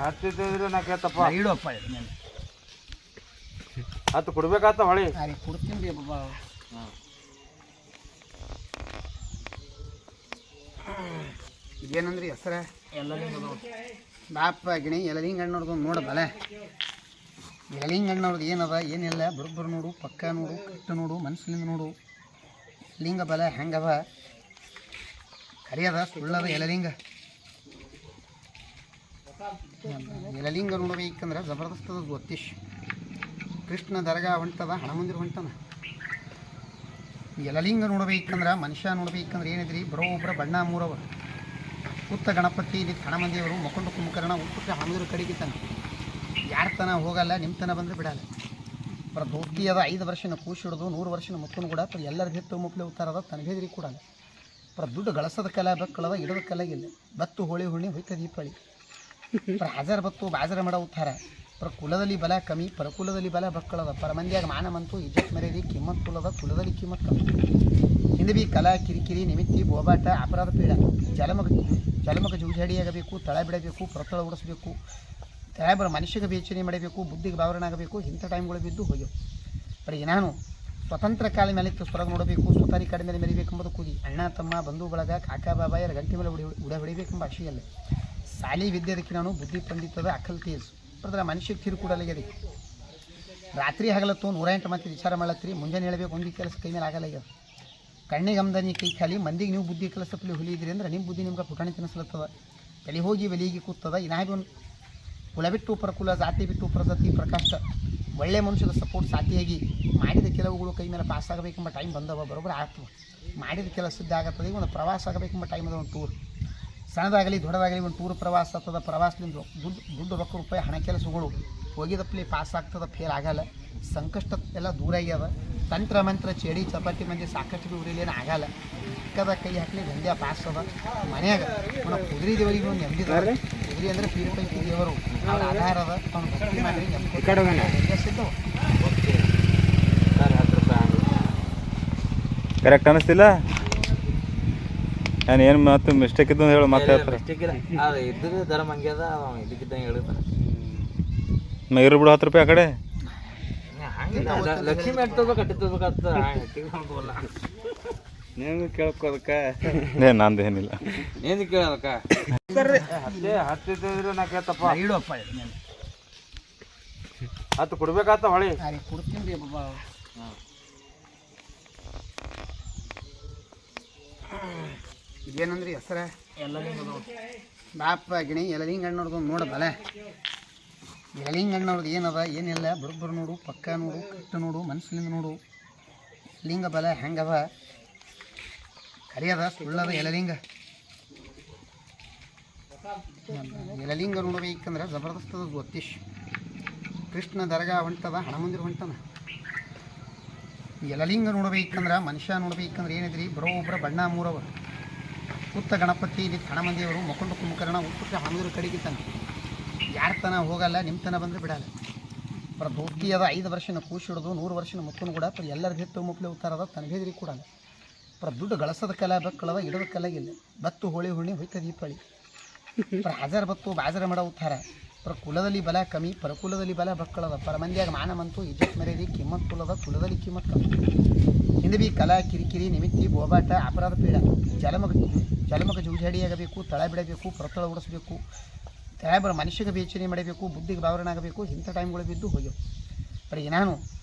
ಹತ್ತಿದ್ರೆ ನಾ ಕೇಳ್ತಪ್ಪ ಇಡಪ್ಪ ಹತ್ತು ಕೊಡ್ಬೇಕಾತ ಹೊಳಿ ಕೊಡ್ತೀನಿ ಇದೇನಂದ್ರಿ ಹೆಸರ ಬಾಪ ಗಿಣಿ ಎಲಲಿಂಗ ಹಣ್ಣೋರ್ದು ನೋಡ ಬಲೆ ಎಲಲಿಂಗ ಹಣ್ಣವ್ರದ್ದು ಏನದ ಏನಿಲ್ಲ ಬರೋಬ್ಬರು ನೋಡು ಪಕ್ಕ ನೋಡು ಕಟ್ಟ ನೋಡು ಮನಸ್ಸಿನಿಂದ ನೋಡು ಲಿಂಗ ಬಲ ಹೆಂಗದ ಕರಿಯದ ಸುಳ್ಳದ ಎಲಲಿಂಗ ಎಲಲಿಂಗ ನೋಡ್ಬೇಕಂದ್ರೆ ಜಬರ್ದಸ್ತದ ಜ್ಯೋತಿಷ್ ಕೃಷ್ಣ ದರ್ಗಾ ಹೊಂಟದ ಹಣ ಮಂದಿರ ಹೊಂಟದ ಎಲಲಿಂಗ ನೋಡ್ಬೇಕಂದ್ರೆ ಮನುಷ್ಯ ನೋಡ್ಬೇಕಂದ್ರೆ ಏನಿದ್ರಿ ಬರೋಬ್ಬರ ಬಣ್ಣ ಮೂರವ ಉತ್ತ ಗಣಪತಿ ಇಲ್ಲಿ ಹಣ ಮಂದಿಯವರು ಮುಖಂಡ ಕುಂಭಕರ್ಣ ಉತ್ತ ಹಣಮಂದಿರ ಕಡೆಗೆ ತಾನೆ ಯಾರ ತನ ಹೋಗಲ್ಲ ನಿಮ್ಮ ತನ ಬಂದರೆ ಬಿಡಲ್ಲ ಬರ ದೋಸ್ತಿ ಅದ 5 ವರ್ಷನ ಕೂಸಿ ಹಿಡಿದು 100 ವರ್ಷನ ಮುತ್ತನು ಕೂಡ ಎಲ್ಲರ ಹಿತ್ತು ಮುಪ್ಲೆ ಉತ್ತಾರದ ತನಗೇದ್ರಿ ಕೂಡಲ್ಲ ಬರ ದುಡ್ಡು ಗಳಸದ ಕಲೆ ಬೆಕ್ಕಳದ ಇಡದ ಕಲೆಗಿಲ್ಲ ಬತ್ತು ಹೋಳಿ ಹುಣ್ಣಿ ಹೊಯ್ತ ದೀಪಾವಳಿ ಬರ ಹಜಾರ್ ಬತ್ತು ಬಾಜರ ಮಾಡ ಉತ್ತಾರ ಪರ ಕುಲದಲ್ಲಿ ಬಲ ಕಮ್ಮಿ ಪರಕುಲದಲ್ಲಿ ಬಲ ಬಕ್ಕಳದ ಪರಮಂದಿಯಾಗ ಮಾನ ಮಂತು ಇಜ್ಜತ್ ಮರ್ಯಾದೆ ಕಿಮ್ಮತ್ ಕುಲದ ಕುಲದಲ್ಲಿ ಕಿಮ್ಮತ್ ಕಮ್ಮಿ ಹಿಂದೆ ಬಿ ಕಲಾ ಕಿರಿಕಿರಿ ನಿಮಿತ್ತಿ ಬೋಬಾಟ ಅಪರಾಧ ಪೀಡ ಜಲಮಗ ಜೂಜಾಡಿಯಾಗಬೇಕು ತಳ ಬಿಡಬೇಕು ಪರತಳ ಉಡಿಸ್ಬೇಕು ತಳಬರ ಮನುಷ್ಯಗೆ ಬೇಚನೆ ಮಾಡಬೇಕು ಬುದ್ಧಿಗೆ ಬಾವರಣ ಆಗಬೇಕು ಇಂಥ ಟೈಮ್ಗಳು ಬಿದ್ದು ಹೋಗ್ಯವು ಬರೀ ನಾನು ಸ್ವತಂತ್ರ ಕಾಲ ಮೇಲೆ ಸ್ವರ್ಗ ನೋಡಬೇಕು ಸುತಾರಿ ಕಡೆ ಮೇಲೆ ಮೆರಿಬೇಕೆಂಬುದು ಕೂದಿ ಅಣ್ಣ ತಮ್ಮ ಬಂಧು ಬಳಗ ಕಾಕಾ ಬಾಬಾಯರ ಗಂಟೆ ಮೇಲೆ ಉಡ ಹೊಡಿಬೇಕೆಂಬ ಆಶೆಯಲ್ಲ ಸಾಲಿ ವಿದ್ಯೆದಕ್ಕೆ ನಾನು ಬುದ್ಧಿ ಪಂಡಿತದ ಅಕಲ್ ತೇಜ್ ಬರೆದ್ರೆ ಮನುಷ್ಯಗೆ ತಿರುಕೂಡಲಾಗ್ಯದ ರಾತ್ರಿ ಹಗಲತ್ತು 108 ಮಂದಿ ವಿಚಾರ ಮಾಡತ್ರಿ ಮುಂಜಾನೆ ಹೇಳಬೇಕು ಒಂದು ಕೆಲಸ ಕೈ ಮೇಲೆ ಆಗಲ್ಲ ಆಗ್ಯದ ಕಣ್ಣಿಗೆ ಅಮ್ದಾನಿ ಕೈ ಖಾಲಿ ಮಂದಿಗೆ ನೀವು ಬುದ್ಧಿ ಕೆಲಸದಲ್ಲಿ ಹುಲಿದ್ರಿ ಅಂದ್ರೆ ನಿಮ್ಮ ಬುದ್ಧಿ ನಿಮ್ಗೆ ಪುಟಾಣಿ ತಿನ್ನಿಸ್ಲತ್ತದ ತಲೆ ಹೋಗಿ ಬೆಲಿಗೆ ಕೂತದ ಇನ್ನಾಗಿ ಒಂದು ಕುಲ ಬಿಟ್ಟು ಪರಕುಲ ಜಾತಿ ಬಿಟ್ಟು ಪ್ರಜಾತಿ ಪ್ರಕಾಶ ಒಳ್ಳೆ ಮನುಷ್ಯದ ಸಪೋರ್ಟ್ ಸಾಥಿಯಾಗಿ ಮಾಡಿದ ಕೆಲವುಗಳು ಕೈ ಮೇಲೆ ಪಾಸ್ ಆಗಬೇಕೆಂಬ ಟೈಮ್ ಬಂದವ ಬರೋಬ್ಬರ ಆಗ್ತವೆ ಮಾಡಿದ ಕೆಲಸ ಸಿದ್ಧ ಆಗತ್ತದೆ ಒಂದು ಪ್ರವಾಸ ಆಗಬೇಕೆಂಬ ಟೈಮ್ ಅದ ಒಂದು ಟೂರ್ ಸಣ್ಣದಾಗಲಿ ದೊಡ್ಡದಾಗಲಿ ಒಂದು ಟೂರ್ ಪ್ರವಾಸ ಆಗ್ತದ ಪ್ರವಾಸದಿಂದ ದುಡ್ಡು ರೊಕ್ಕ ರೂಪಾಯಿ ಹಣ ಕೆಲಸಗಳು ಹೋಗಿದಪ್ಪಲಿ ಪಾಸ್ ಆಗ್ತದ ಫೇಲ್ ಆಗಲ್ಲ ಸಂಕಷ್ಟ ಎಲ್ಲ ದೂರ ಆಗ್ಯದ ತಂತ್ರ ಮಂತ್ರ ಚೇಡಿ ಚಪಾತಿ ಮಂದಿ ಸಾಕಷ್ಟು ಊರಿಲೇನು ಆಗಲ್ಲ ಚಿಕ್ಕದ ಕೈ ಹಾಕಲಿ ದಂಧ್ಯ ಪಾಸ್ ಅದ ಮನ್ಯಾಗ ನಾವು ಕುದುರೆ ದೇವರಿಗೆ ಒಂದು ನೆಮ್ಮದಿದ್ದಾರೆ ಕುದುರೆ ಅಂದರೆ ಪೀರಪಂಚಿ ದೇವರು ಅವ್ರ ಆಧಾರ ಅದ ಅವ್ನು ಭಕ್ತಿ ಮಾಡಿ ನೆಮ್ಮದಿ ಸಿದ್ದವು ಕರೆಕ್ಟ್ ಅನ್ನಿಸ್ತಿಲ್ಲ ನಾನು ಏನು ಮಾತು ಮಿಸ್ಟೇಕ್ ಇದ್ದು ಹೇಳಿ ಮಾತಾಡ್ತಾರೆ ಇದ್ರೆ ಧರ್ಮ ಹಂಗ್ಯದ ಇದಕ್ಕಿದ್ದಂಗೆ ಹೇಳಿರ್ತಾನೆ ಇರು ಬಿಡು 10 ರೂಪಾಯಿ ಆ ಕಡೆ ಲಕ್ಷ್ಮಿ ಎಟ್ಟೋಬೇಕು ಕಟ್ಟಿರ್ಬೇಕಂತ ನೀವು ಕೇಳ್ಕೋದಕ್ಕೆ ನಂದೇನಿಲ್ಲ ಏನು ಕೇಳೋದಕ್ಕ ಹತ್ತಿದ್ರೆ ನಾ ಕೇಳ್ತಪ್ಪ ಇಡಪ್ಪ ಹತ್ತು ಕೊಡ್ಬೇಕಾತ ಹೊಳಿ ಕೊಡ್ತೀನಿ ಇದೇನಂದ್ರಿ ಹೆಸರ ಬಾಪ ಗಿಣಿ ಎಲಲಿಂಗ ಹಣ್ಣೋರ್ದು ನೋಡ ಬಲೆ ಎಲಲಿಂಗ ಹಣ್ಣವ್ರದ್ದು ಏನದ ಏನಿಲ್ಲ ಬರೋಬ್ಬರು ನೋಡು ಪಕ್ಕ ನೋಡು ಕಟ್ಟ ನೋಡು ಮನಸ್ಸಿನಿಂದ ನೋಡು ಲಿಂಗ ಬಲ ಹೆಂಗದ ಕರಿಯದ ಸುಳ್ಳದ ಎಲಲಿಂಗ ಎಲಲಿಂಗ ನೋಡ್ಬೇಕಂದ್ರೆ ಜಬರ್ದಸ್ತದ ಜ್ಯೋತಿಷ್ ಕೃಷ್ಣ ದರ್ಗಾ ಹೊಂಟದ ಹಣ ಮಂದಿರ ಹೊಂಟದ ಎಲಲಿಂಗ ನೋಡ್ಬೇಕಂದ್ರೆ ಮನುಷ್ಯ ನೋಡ್ಬೇಕಂದ್ರೆ ಏನಿದ್ರಿ ಬರೋಬ್ಬರ ಬಣ್ಣ ಮೂರವ ಉತ್ತ ಗಣಪತಿ ಇಲ್ಲಿ ಹಣ ಮಂದಿಯವರು ಮುಖಂಡ ಕುಂಭಕರ್ಣ ಉತ್ತ ಹಣಮಂದಿರ ಕಡೆಗೆ ತಾನೆ ಯಾರ ತನ ಹೋಗಲ್ಲ ನಿಮ್ಮ ತನ ಬಂದರೆ ಬಿಡಲ್ಲ ಬರ ದೋಸ್ತಿ ಅದ 5 ವರ್ಷನ ಕೂಸಿ ಹಿಡಿದು 100 ವರ್ಷನ ಮುತ್ತನು ಕೂಡ ಎಲ್ಲರ ಹಿತ್ತು ಮುಪ್ಲೆ ಉತ್ತಾರದ ತನಗೇದ್ರಿ ಕೂಡಲ್ಲ ಬರ ದುಡ್ಡು ಗಳಸದ ಕಲೆ ಬೆಕ್ಕಳದ ಇಡದ ಕಲೆಗಿಲ್ಲ ಬತ್ತು ಹೋಳಿ ಹುಣ್ಣಿ ಹೊಯ್ತ ದೀಪಾವಳಿ ಬರ ಹಜಾರ್ ಬತ್ತು ಬಾಜರ ಮಾಡ ಉತ್ತಾರ ಪರ ಕುಲದಲ್ಲಿ ಬಲ ಕಮ್ಮಿ ಪರಕುಲದಲ್ಲಿ ಬಲ ಬಕ್ಕಳದ ಪರಮಂದಿಯಾಗ ಮಾನ ಮಂತು ಇಜ್ಜತ್ ಮರ್ಯಾದೆ ಕಿಮ್ಮತ್ ಕುಲದ ಕುಲದಲ್ಲಿ ಕಿಮ್ಮತ್ ಕಮ್ಮಿ ಹಿಂದೆ ಬಿ ಕಲಾ ಕಿರಿಕಿರಿ ನಿಮಿತ್ತಿ ಬೋಬಾಟ ಅಪರಾಧ ಪೀಡ ಜಲಮಗ ಜೂಜಾಡಿಯಾಗಬೇಕು ತಳ ಬಿಡಬೇಕು ಪರತಳ ಉಡಿಸ್ಬೇಕು ತಳಬರ ಮನುಷ್ಯಗೆ ಬೇಚನೆ ಮಾಡಬೇಕು ಬುದ್ಧಿಗೆ ಬಾವರಣ ಆಗಬೇಕು ಇಂಥ ಟೈಮ್ಗಳು ಬಿದ್ದು ಹೋಗ್ಯವು ಬರೀ ನಾನು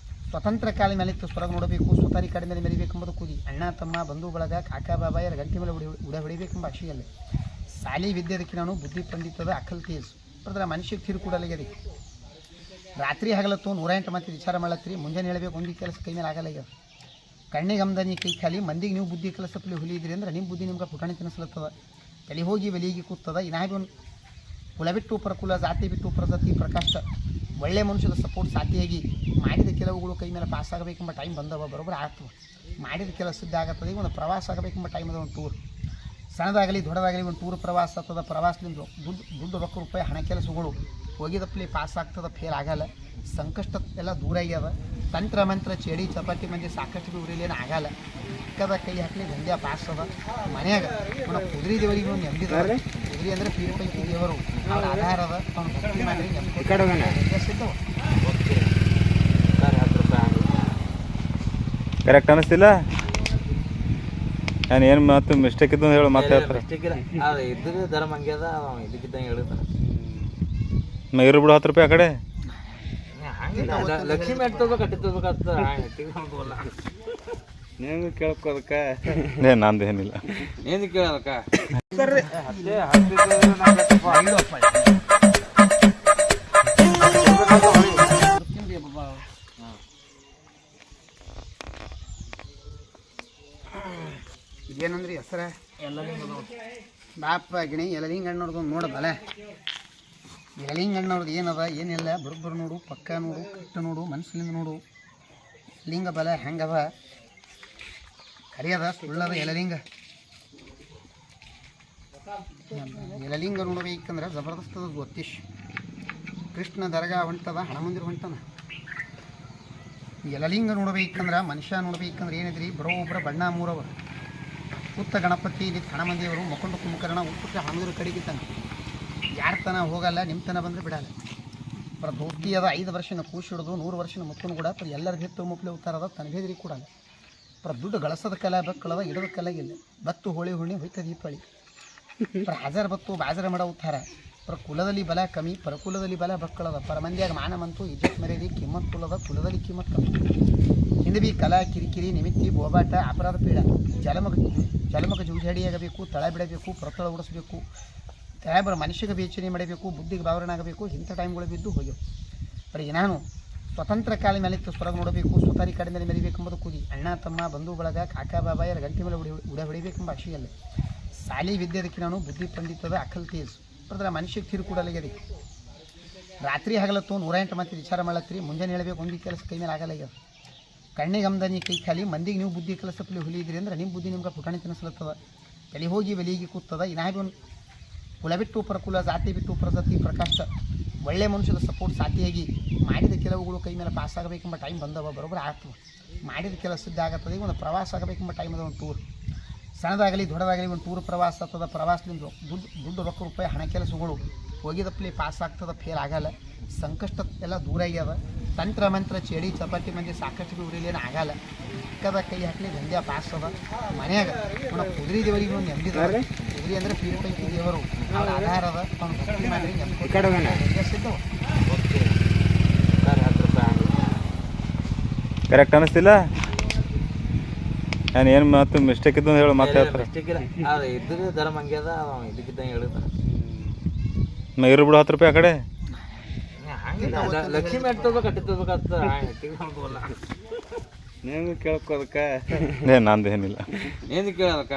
ಸ್ವತಂತ್ರ ಕಾಲ ಮೇಲೆ ಸ್ವರ್ಗ ನೋಡಬೇಕು ಸುತಾರಿ ಕಡೆ ಮೇಲೆ ಮೆರಿಬೇಕೆಂಬುದು ಕೂದಿ ಅಣ್ಣ ತಮ್ಮ ಬಂಧು ಬಳಗ ಕಾಕಾ ಬಾಬಾಯರ ಗಂಟೆ ಮೇಲೆ ಉಡ ಹೊಡಿಬೇಕೆಂಬ ಆಶೆಯಲ್ಲ ಸಾಲಿ ವಿದ್ಯೆದಕ್ಕೆ ನಾನು ಬುದ್ಧಿ ಪಂಡಿತದ ಅಕಲ್ ತೇಜ್ ಬರೆದ್ರೆ ಮನುಷ್ಯಗೆ ತಿರುಕೂಡಲಾಗ್ಯದ ರಾತ್ರಿ ಹಗಲತ್ತು 108 ಮಂದಿ ವಿಚಾರ ಮಾಡತ್ರಿ ಮುಂಜಾನೆ ಹೇಳಬೇಕು ಒಂದು ಕೆಲಸ ಕೈ ಮೇಲೆ ಆಗಲ್ಲ ಆಗ್ಯದ ಕಣ್ಣಿಗೆ ಅಮ್ದಾನಿ ಕೈ ಖಾಲಿ ಮಂದಿಗೆ ನೀವು ಬುದ್ಧಿ ಕೆಲಸದಲ್ಲಿ ಹುಲಿದ್ರಿ ಅಂದ್ರೆ ನಿಮ್ಮ ಬುದ್ಧಿ ನಿಮ್ಗೆ ಪುಟಾಣಿ ತಿನ್ನಿಸ್ಲತ್ತದ ತಲೆ ಹೋಗಿ ಬೆಲಿಗೆ ಕೂತದ ಇನ್ನಾಗಿ ಒಂದು ಕುಲ ಬಿಟ್ಟು ಪರಕುಲ ಜಾತಿ ಬಿಟ್ಟು ಪ್ರಜಾತಿ ಪ್ರಕಾಶ ಒಳ್ಳೆ ಮನುಷ್ಯದ ಸಪೋರ್ಟ್ ಸಾಥಿಯಾಗಿ ಮಾಡಿದ ಕೆಲವುಗಳು ಕೈ ಮೇಲೆ ಪಾಸ್ ಆಗಬೇಕೆಂಬ ಟೈಮ್ ಬಂದವ ಬರೋಬ್ಬರ ಆಗ್ತವೆ ಮಾಡಿದ ಕೆಲಸ ಸಿದ್ಧ ಆಗತ್ತದೆ ಒಂದು ಪ್ರವಾಸ ಆಗಬೇಕೆಂಬ ಟೈಮ್ ಅದ ಒಂದು ಟೂರ್ ಸಣ್ಣದಾಗಲಿ ದೊಡ್ಡದಾಗಲಿ ಒಂದು ಟೂರ್ ಪ್ರವಾಸ ಆಗ್ತದ ಪ್ರವಾಸದಿಂದ ದುಡ್ಡು ರೊಕ್ಕ ರೂಪಾಯಿ ಹಣ ಕೆಲಸಗಳು ಹೋಗಿದಪ್ಪಲಿ ಪಾಸ್ ಆಗ್ತದ ಫೇಲ್ ಆಗಲ್ಲ ಸಂಕಷ್ಟ ಎಲ್ಲ ದೂರ ಆಗ್ಯದ ತಂತ್ರ ಮಂತ್ರ ಚೇಡಿ ಚಪಾತಿ ಮಂದಿ ಸಾಕಷ್ಟು ಊರಿಲೇನು ಆಗಲ್ಲ ಸಿಕ್ಕದ ಕೈ ಹಾಕಲಿ ದಂಧ್ಯ ಪಾಸ್ ಅದ ಮನ್ಯಾಗ ಅವನ ಕುದುರೆ ದೇವರಿಗೆ ಒಂದು ನೆಮ್ಮದಿದ್ದಾರೆ ಕುದುರೆ ಅಂದರೆ ಪೀರಪೈ ದೇವರು ಅವ್ರ ಆಧಾರ ಅದ ಅವ್ನ ಭಕ್ತಿ ಮಾಡಿ ನೆಮ್ಮದಿ ಸಿದ್ದವ ಸರ್ 10 ರೂಪಾಯಿ ಕರೆಕ್ಟ್ ಅನಿಸ್ತಿಲ್ಲ ಏನು ಮಾತು ಮಿಸ್ಟೇಕ್ ಇದ್ದು ಹೇಳು ಮತ್ತೆ ಹೇಳ್ತಾರೆ ಮಿಸ್ಟೇಕ್ ಇಲ್ಲ ಅದು ಇದ್ರೆ ಧರ್ಮ ಹಂಗೆ ಅದ ಅವ ಇದಕ್ಕಿದ್ದಂಗೆ ಹೇಳ್ತಾನೆ ಇರು ಬಿಡು 10 ರೂಪಾಯಿ ಆ ಕಡೆ ಹಂಗಿಲ್ಲ ಲಕ್ಷ್ಮಿ ಎಟ್ಟು ಕಟ್ಟಿ ತಗೋಬೇಕಂತ ತಿಳ್ಕೊಂಬೋಲ್ಲ ನೀವು ಕೇಳ್ಕೋದಕ್ಕೆ ನಂದು ಏನಿಲ್ಲ ಏನು ಕೇಳೋದಕ್ಕ ಇದೇನಂದ್ರಿ ಹೆಸರ ಬಾಪ ಗಿಣಿ ಎಲಲಿಂಗ ಹಣ್ಣೋರ್ದು ನೋಡದಲ್ಲ ಎಲಲಿಂಗ ಹಣ್ಣವ್ರದ್ದು ಏನದ ಏನಿಲ್ಲ ಬರೋಬ್ಬರು ನೋಡು ಪಕ್ಕ ನೋಡು ಕಟ್ಟ ನೋಡು ಮನಸ್ಸಿನಿಂದ ನೋಡು ಲಿಂಗ ಬಲ ಹೆಂಗದ ಕರಿಯದ ಸುಳ್ಳದ ಎಲಲಿಂಗ ಎಲಲಿಂಗ ನೋಡ್ಬೇಕಂದ್ರೆ ಜಬರ್ದಸ್ತದ ಜ್ಯೋತಿಷ್ ಕೃಷ್ಣ ದರ್ಗಾ ಹೊಂಟದ ಹಣಮಂದಿರ ಹೊಂಟನ ಎಲಲಿಂಗ ನೋಡ್ಬೇಕಂದ್ರೆ ಮನುಷ್ಯ ನೋಡ್ಬೇಕಂದ್ರೆ ಏನಿದ್ರಿ ಬರೋಬ್ಬರ ಬಣ್ಣ ಮೂರವ ಉತ್ತ ಗಣಪತಿ ಇಲ್ಲಿ ಹಣಮಂದಿಯವರು ಮಕ್ಕೊಂಡು ಕುಂಭಕರ್ಣ ಉಪ್ಪುಟ್ಟ ಹಣಮಂದಿರ ಕಡೆಗಿದ್ದಾನೆ ಯಾರ ತನ ಹೋಗಲ್ಲ ನಿಮ್ಮ ತನ ಬಂದರೆ ಬಿಡಲ್ಲ ಬರ ದೋಸ್ತಿ ಅದ 5 ವರ್ಷನ ಕೂಸಿ ಹಿಡಿದು 100 ವರ್ಷನ ಮಕ್ಕಳು ಕೂಡ ಎಲ್ಲರಿಗೆ ಹಿತ್ತು ಮುಪ್ಲೆ ಉತ್ತಾರದ ತನಭೇದ್ರಿ ಕೊಡಲ್ಲ ದುಡ್ಡು ಗಳಸದ ಕಲ ಬೆಕ್ಕಳದ ಇಡದ ಕಲಾಗಿಲ್ಲ ಬತ್ತು ಹೋಳಿ ಹುಣ್ಣಿ ಹೋಯ್ತ ದೀಪಾವಳಿ ಹಾಜರ್ ಬತ್ತು ಬಾಜರ ಮಾಡ ಉತ್ತಾರ ಕುಲದಲ್ಲಿ ಬಲ ಕಮ್ಮಿ ಪರಕುಲದಲ್ಲಿ ಬಲ ಬಕ್ಕಳದ ಮಂದಿಯಾಗ ಮಾನ ಮಂತು ಇಜ್ಜತ್ ಮರ್ಯಾದೆ ಕಿಮ್ಮತ್ ಕುಲದ ಕುಲದಲ್ಲಿ ಕಿಮ್ಮತ್ ಕಮ್ಮಿ ಹಿಂದೆ ಬಿ ಕಲಾ ಕಿರಿಕಿರಿ ನಿಮಿತ್ತಿ ಬೋಬಾಟ ಅಪರಾಧ ಪೀಡ ಜಲಮಗ ಜೂಜಾಡಿಯಾಗಬೇಕು ತಳ ಬಿಡಬೇಕು ಪರತಳ ಉಡಿಸ್ಬೇಕು ತಳ ಮನುಷ್ಯಗೆ ಬೇಚನೆ ಮಾಡಬೇಕು ಬುದ್ಧಿಗೆ ಬಾವರಣ ಆಗಬೇಕು ಇಂಥ ಟೈಮ್ಗಳು ಬಿದ್ದು ಹೋಗ್ಯವು ಬರೀ ನಾನು ಸ್ವತಂತ್ರ ಕಾಲ ಮೇಲೆ ಸ್ವರ್ಗ ನೋಡಬೇಕು ಸ್ವತಾರಿ ಕಡೆ ಮೇಲೆ ಮೆರಿಬೇಕೆಂಬುದು ಕೂಗಿ ಅಣ್ಣ ತಮ್ಮ ಬಂಧು ಬಳಗ ಕಾಕಾ ಬಾಬಾಯರ ಗಂಟೆ ಮೇಲೆ ಉಡ ಹೊಡಿಬೇಕೆಂಬ ಆಶೆಯಲ್ಲ ಸಾಲಿ ವಿದ್ಯೆದಕ್ಕೆ ನಾನು ಬುದ್ಧಿ ಪಂಡಿತದ ಅಕಲ್ ತೇಜ್ ಬರೆದ್ರೆ ಮನುಷ್ಯಕ್ಕೆ ತಿರು ಕೂಡಲಾಗ್ಯದ ರಾತ್ರಿ ಹಗಲತ್ತು 108 ಮತ್ತೆ ವಿಚಾರ ಮಾಡತ್ತೀರಿ ಮುಂಜಾನೆ ಹೇಳಬೇಕು ಒಂದು ಕೆಲಸ ಕೈ ಮೇಲೆ ಆಗಲ್ಲ ಆಗ್ಯದ ಕಣ್ಣಿಗೆ ಅಮ್ದಾನಿ ಕೈ ಖಾಲಿ ಮಂದಿಗೆ ನೀವು ಬುದ್ಧಿ ಕೆಲಸದಲ್ಲಿ ಹುಲಿದ್ರಿ ಅಂದ್ರೆ ನಿಮ್ಮ ಬುದ್ಧಿ ನಿಮ್ಗೆ ಪುಟಾಣಿ ತಿನ್ನಿಸ್ಲತ್ತದ ತಲೆ ಹೋಗಿ ಬೆಲಿಗೆ ಕೂತದ ಇನ್ನಾಗಿ ಒಂದು ಕುಲ ಬಿಟ್ಟು ಪರಕುಲ ಜಾತಿ ಬಿಟ್ಟು ಪರಜಾತಿ ಪ್ರಕಾಶ ಒಳ್ಳೆ ಮನುಷ್ಯದ ಸಪೋರ್ಟ್ ಸಾಥಿಯಾಗಿ ಮಾಡಿದ ಕೆಲವುಗಳು ಕೈ ಮೇಲೆ ಪಾಸ್ ಆಗಬೇಕೆಂಬ ಟೈಮ್ ಬಂದವ ಬರೋಬ್ಬರ ಆಗ್ತವೆ ಮಾಡಿದ ಕೆಲಸ ಸಿದ್ಧ ಆಗತ್ತದೆ ಒಂದು ಪ್ರವಾಸ ಆಗಬೇಕೆಂಬ ಟೈಮ್ ಅದ ಒಂದು ಟೂರ್ ಸಣ್ಣದಾಗಲಿ ದೊಡ್ಡದಾಗಲಿ ಒಂದು ಟೂರ್ ಪ್ರವಾಸ ಆಗ್ತದ ಪ್ರವಾಸದಿಂದ ದುಡ್ಡು ರೊಕ್ಕ ರೂಪಾಯಿ ಹಣ ಕೆಲಸಗಳು ಹೋಗಿದಪ್ಪಲಿ ಪಾಸ್ ಆಗ್ತದ ಫೇಲ್ ಆಗಲ್ಲ ಸಂಕಷ್ಟ ಎಲ್ಲ ದೂರ ಆಗ್ಯದ ತಂತ್ರ ಮಂತ್ರ ಚೇಡಿ ಚಪಾತಿ ಮಂದಿ ಸಾಕಷ್ಟು ಊರಿಲೇನು ಆಗಲ್ಲ ಸಿಕ್ಕದ ಕೈ ಹಾಕಲಿ ದಂಧ್ಯ ಪಾಸ್ ಅದ ಮನ್ಯಾಗ ಅವನ ಕುದುರೆ ದೇವರಿಗೆ ಒಂದು ನೆಮ್ಮದಿದ್ದಾರೆ ಕುದುರೆ ಅಂದರೆ ಪೀರಪೈ ದೇವರು ಅವ್ರ ಆಧಾರ ಅದ ಅವ್ನ ಭಕ್ತಿ ಮಾಡಿ ನೆಮ್ಮದಿ ಸಿದ್ದವ ಸರ್ 10 ರೂಪಾಯಿ ಕರೆಕ್ಟ್ ಅನಿಸ್ತಿಲ್ಲ ಏನು ಮಾತು ಮಿಸ್ಟೇಕ್ ಇದ್ದು ಹೇಳು ಮತ್ತೆ ಹೇಳ್ತಾರೆ ಮಿಸ್ಟೇಕ್ ಇಲ್ಲ ಅದು ಇದ್ರೆ ಧರ್ಮ ಹಂಗೆ ಅದ ಅವ ಇದಕ್ಕಿದ್ದಂಗೆ ಹೇಳ್ತಾನೆ ಇರು ಬಿಡು 10 ರೂಪಾಯಿ ಆ ಕಡೆ ಹಂಗಿಲ್ಲ ಲಕ್ಷ್ಮಿ ಎಟ್ಟು ಕಟ್ಟಿ ತಗೋಬೇಕಂತ ತಿಳ್ಕೊಂಬೋಲ್ಲ ನೀವು ಕೇಳ್ಕೋದಕ್ಕೆ ನಂದು ಏನಿಲ್ಲ ಏನು ಕೇಳೋದಕ್ಕ